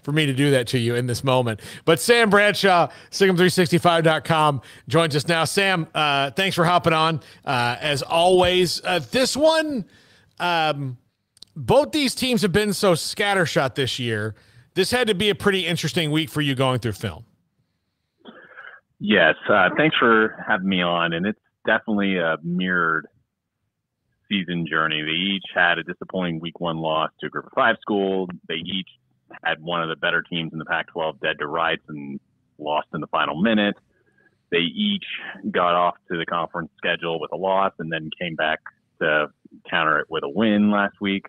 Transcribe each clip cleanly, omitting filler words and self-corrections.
for me to do that to you in this moment. But Sam Bradshaw, Sic'Em365.com, joins us now. Sam, thanks for hopping on. As always, this one, both these teams have been so scattershot this year. This had to be a pretty interesting week for you going through film. Yes, thanks for having me on. And it's definitely a mirrored season journey. They each had a disappointing week 1 loss to a group of 5 school. They each had one of the better teams in the Pac-12 dead to rights and lost in the final minute. They each got off to the conference schedule with a loss and then came back to counter it with a win last week.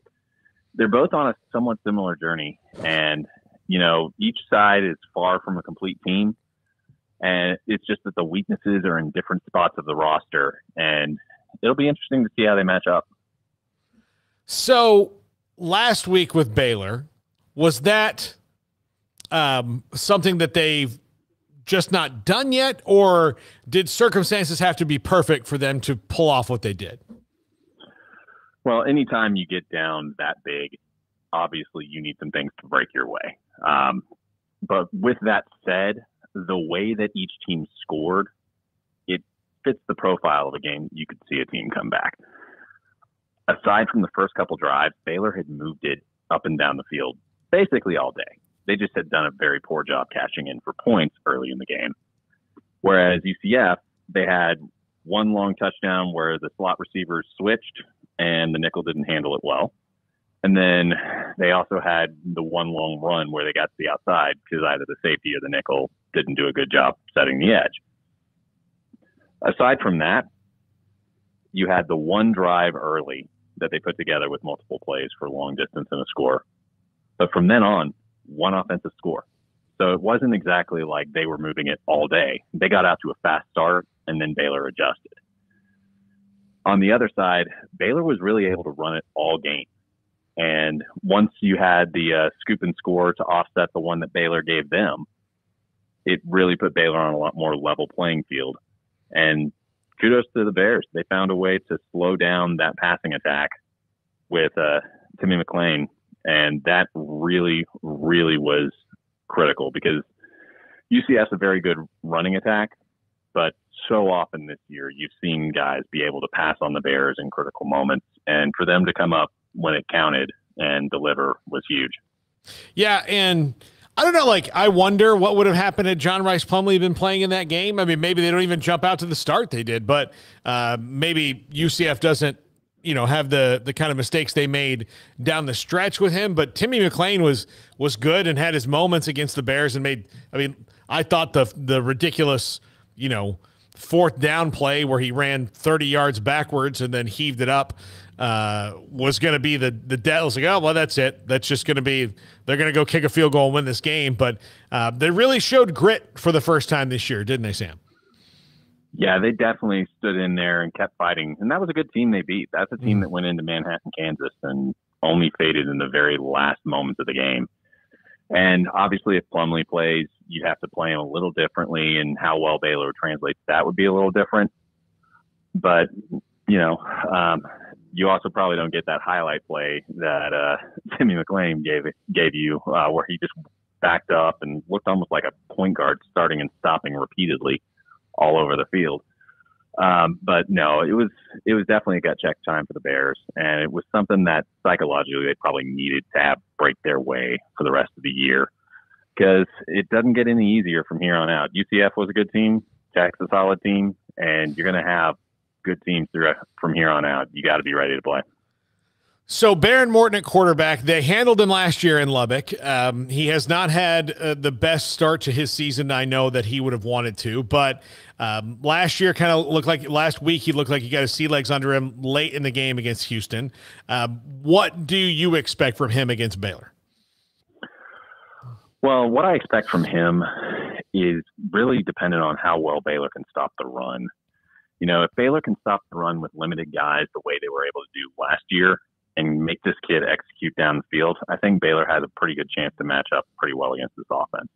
They're both on a somewhat similar journey. And, you know, each side is far from a complete team. And it's just that the weaknesses are in different spots of the roster. And it'll be interesting to see how they match up. So last week with Baylor, was that something that they've just not done yet, or did circumstances have to be perfect for them to pull off what they did? Well, anytime you get down that big, obviously you need some things to break your way. But with that said, the way that each team scored, it fits the profile of a game you could see a team come back. Aside from the first couple drives, Baylor had moved it up and down the field basically all day. They just had done a very poor job cashing in for points early in the game. Whereas UCF, they had one long touchdown where the slot receivers switched and the nickel didn't handle it well. And then they also had the one long run where they got to the outside because either the safety or the nickel didn't do a good job setting the edge. Aside from that, you had the one drive early that they put together with multiple plays for long distance and a score. But from then on, one offensive score. So it wasn't exactly like they were moving it all day. They got out to a fast start and then Baylor adjusted. On the other side, Baylor was really able to run it all game. And once you had the scoop and score to offset the one that Baylor gave them, it really put Baylor on a lot more level playing field. And kudos to the Bears. They found a way to slow down that passing attack with Timmy McClain. And that really, really was critical because UCF's a very good running attack, but so often this year you've seen guys be able to pass on the Bears in critical moments. And for them to come up when it counted and deliver was huge. Yeah, and I don't know, like, I wonder what would have happened had John Rice Plumlee been playing in that game. I mean, maybe they don't even jump out to the start they did, but maybe UCF doesn't, you know, have the kind of mistakes they made down the stretch with him. But Timmy McClain was good and had his moments against the Bears and made, I mean, I thought the ridiculous, you know, 4th down play where he ran 30 yards backwards and then heaved it up was going to be the death. I was like, oh, well, that's it. That's just going to be, they're going to go kick a field goal and win this game. But they really showed grit for the first time this year, didn't they, Sam? Yeah, they definitely stood in there and kept fighting. And that was a good team they beat. That's a team that went into Manhattan, Kansas, and only faded in the very last moments of the game. And obviously, if Plumlee plays, you'd have to play him a little differently, and how well Baylor translates that would be a little different. But, you know, you also probably don't get that highlight play that Timmy McClain gave you where he just backed up and looked almost like a point guard starting and stopping repeatedly all over the field. But no, it was definitely a gut check time for the Bears, and it was something that psychologically they probably needed to have break their way for the rest of the year, because it doesn't get any easier from here on out. UCF was a good team, Tech's a solid team, and you're going to have good teams from here on out. You got to be ready to play. So Baron Morton at quarterback, they handled him last year in Lubbock. He has not had the best start to his season, I know, that he would have wanted to, but last year kind of looked like, last week he looked like he got his sea legs under him late in the game against Houston. What do you expect from him against Baylor? Well, what I expect from him is really dependent on how well Baylor can stop the run. You know, if Baylor can stop the run with limited guys the way they were able to do last year and make this kid execute down the field, I think Baylor has a pretty good chance to match up pretty well against this offense.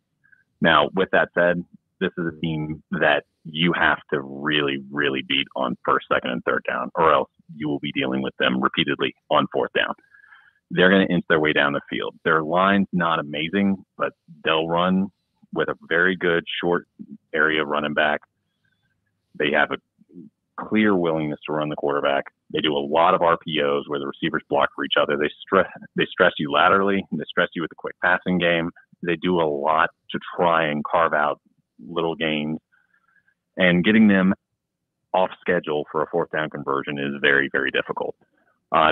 Now, with that said, this is a team that you have to really, really beat on 1st, 2nd, and 3rd down, or else you will be dealing with them repeatedly on 4th down. they're going to inch their way down the field. Their line's not amazing, but they'll run with a very good short area running back. They have a clear willingness to run the quarterback. They do a lot of RPOs where the receivers block for each other. They stress you laterally. They stress you with a quick passing game. They do a lot to try and carve out little gains. And getting them off schedule for a fourth down conversion is very, very difficult.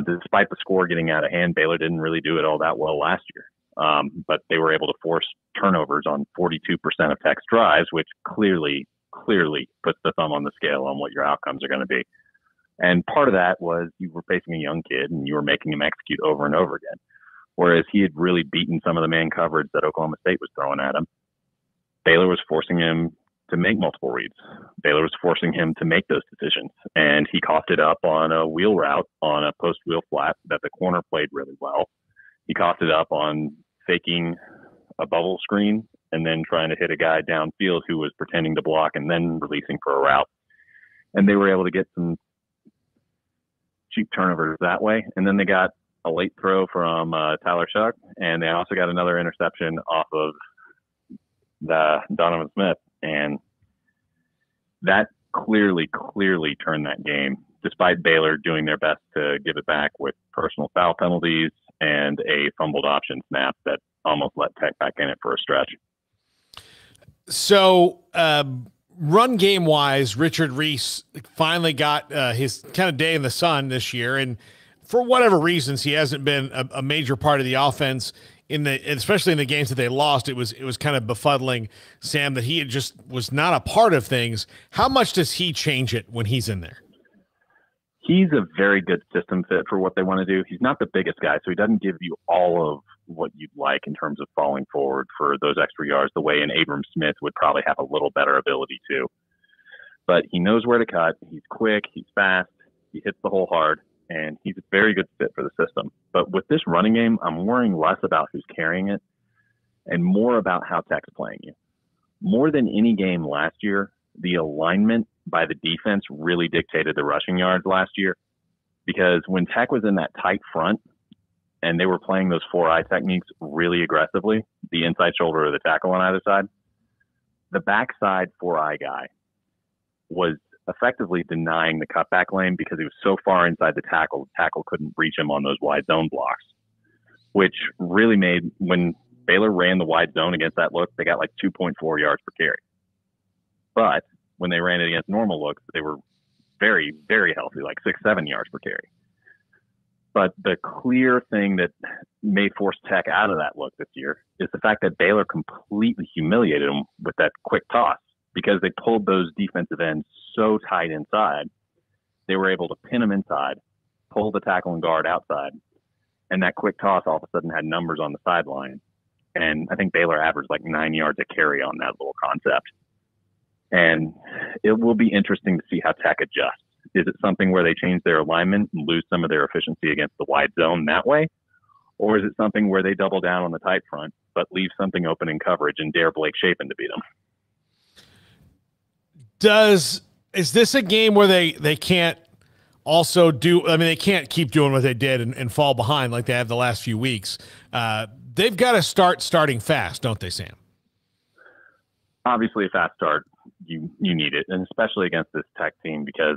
Despite the score getting out of hand, Baylor didn't really do it all that well last year. But they were able to force turnovers on 42% of Tech's drives, which clearly puts the thumb on the scale on what your outcomes are going to be. And part of that was you were facing a young kid and you were making him execute over and over again. Whereas he had really beaten some of the man coverage that Oklahoma State was throwing at him. Baylor was forcing him to make multiple reads. Baylor was forcing him to make those decisions. And he coughed it up on a wheel route on a post wheel flat that the corner played really well. He coughed it up on faking a bubble screen and then trying to hit a guy downfield who was pretending to block and then releasing for a route. And they were able to get some cheap turnovers that way. And then they got a late throw from Tyler Shuck, and they also got another interception off of the Donovan Smith. And that clearly turned that game, despite Baylor doing their best to give it back with personal foul penalties and a fumbled option snap that almost let Tech back in it for a stretch. So run game wise, Richard Reese finally got his kind of day in the sun this year. And for whatever reasons, he hasn't been a major part of the offense especially in the games that they lost. It was kind of befuddling, Sam, that he just was not a part of things. How much does he change it when he's in there? He's a very good system fit for what they want to do. He's not the biggest guy, so he doesn't give you all of what you'd like in terms of falling forward for those extra yards the way an Abram Smith would probably have a little better ability to. But he knows where to cut. He's quick. He's fast. He hits the hole hard. And he's a very good fit for the system. But with this running game, I'm worrying less about who's carrying it and more about how Tech's playing you. More than any game last year, the alignment by the defense really dictated the rushing yards last year, because when Tech was in that tight front and they were playing those 4-eye techniques really aggressively, the inside shoulder of the tackle on either side, the backside 4-eye guy was effectively denying the cutback lane because he was so far inside the tackle couldn't reach him on those wide zone blocks, which really made, when Baylor ran the wide zone against that look, they got like 2.4 yards per carry. But when they ran it against normal looks, they were very, very healthy, like 6-7 yards per carry. But the clear thing that may force Tech out of that look this year is the fact that Baylor completely humiliated them with that quick toss, because they pulled those defensive ends so tight inside. They were able to pin them inside, pull the tackle and guard outside, and that quick toss all of a sudden had numbers on the sideline. And I think Baylor averaged like 9 yards a carry on that little concept. And it will be interesting to see how Tech adjusts. Is it something where they change their alignment and lose some of their efficiency against the wide zone that way? Or is it something where they double down on the tight front, but leave something open in coverage and dare Blake Shapen to beat them? Is this a game where they can't also do, I mean, they can't keep doing what they did and fall behind like they have the last few weeks. They've got to starting fast, don't they, Sam? Obviously a fast start, you need it, and especially against this Tech team, because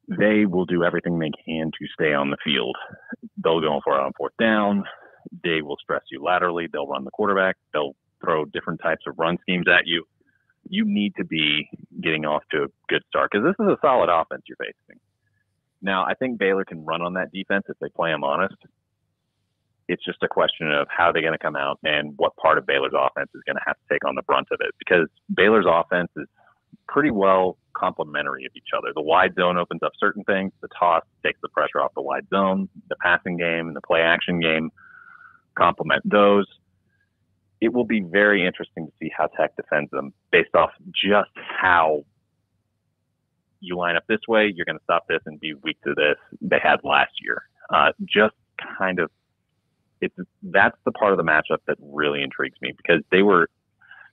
they will do everything they can to stay on the field. They'll go for it on fourth down. They will stress you laterally. They'll run the quarterback. They'll throw different types of run schemes at you. You need to be getting off to a good start, because this is a solid offense you're facing. Now, I think Baylor can run on that defense if they play them honest. It's just a question of how they're going to come out and what part of Baylor's offense is going to have to take on the brunt of it, because Baylor's offense is pretty well complementary of each other. The wide zone opens up certain things. The toss takes the pressure off the wide zone. The passing game and the play action game complement those. It will be very interesting to see how Tech defends them based off just how you line up this way, you're going to stop this and be weak to this they had last year. Just kind of, that's the part of the matchup that really intrigues me, because they were,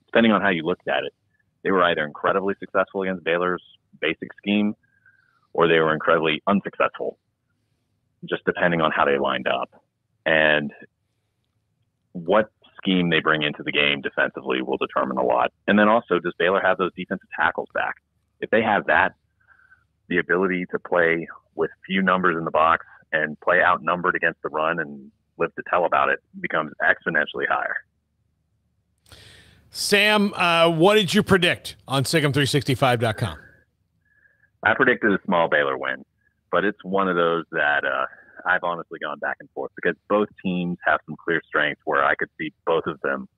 depending on how you looked at it, they were either incredibly successful against Baylor's basic scheme, or they were incredibly unsuccessful, just depending on how they lined up. And what scheme they bring into the game defensively will determine a lot. And then also, does Baylor have those defensive tackles back? If they have that, the ability to play with few numbers in the box and play outnumbered against the run and live to tell about it becomes exponentially higher. Sam, what did you predict on Sic'Em365.com? I predicted a small Baylor win, but it's one of those that I've honestly gone back and forth because both teams have some clear strengths where I could see both of them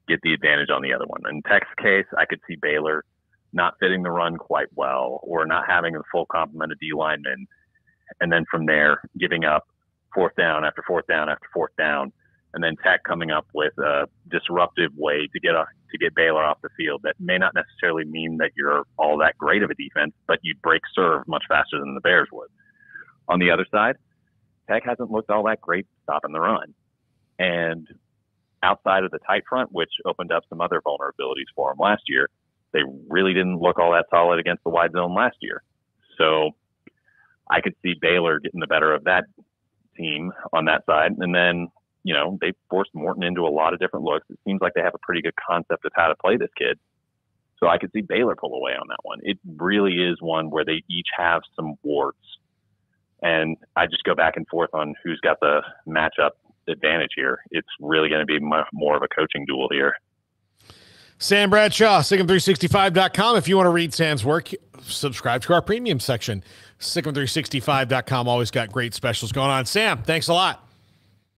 get the advantage on the other one. In Tech's case, I could see Baylor not fitting the run quite well or not having a full complement of D linemen, and then from there giving up fourth down after fourth down after fourth down, and then Tech coming up with a disruptive way to get Baylor off the field that may not necessarily mean that you're all that great of a defense, but you break serve much faster than the Bears would. On the other side, Tech hasn't looked all that great stopping the run. And outside of the tight front, which opened up some other vulnerabilities for them last year, they really didn't look all that solid against the wide zone last year. So I could see Baylor getting the better of that team on that side. And then, you know, they forced Morton into a lot of different looks. It seems like they have a pretty good concept of how to play this kid. So I could see Baylor pull away on that one. It really is one where they each have some warts. And I just go back and forth on who's got the matchup advantage here. It's really going to be more of a coaching duel here. Sam Bradshaw, Sic'Em365.com. If you want to read Sam's work, subscribe to our premium section. Sic'Em365.com always got great specials going on. Sam, thanks a lot.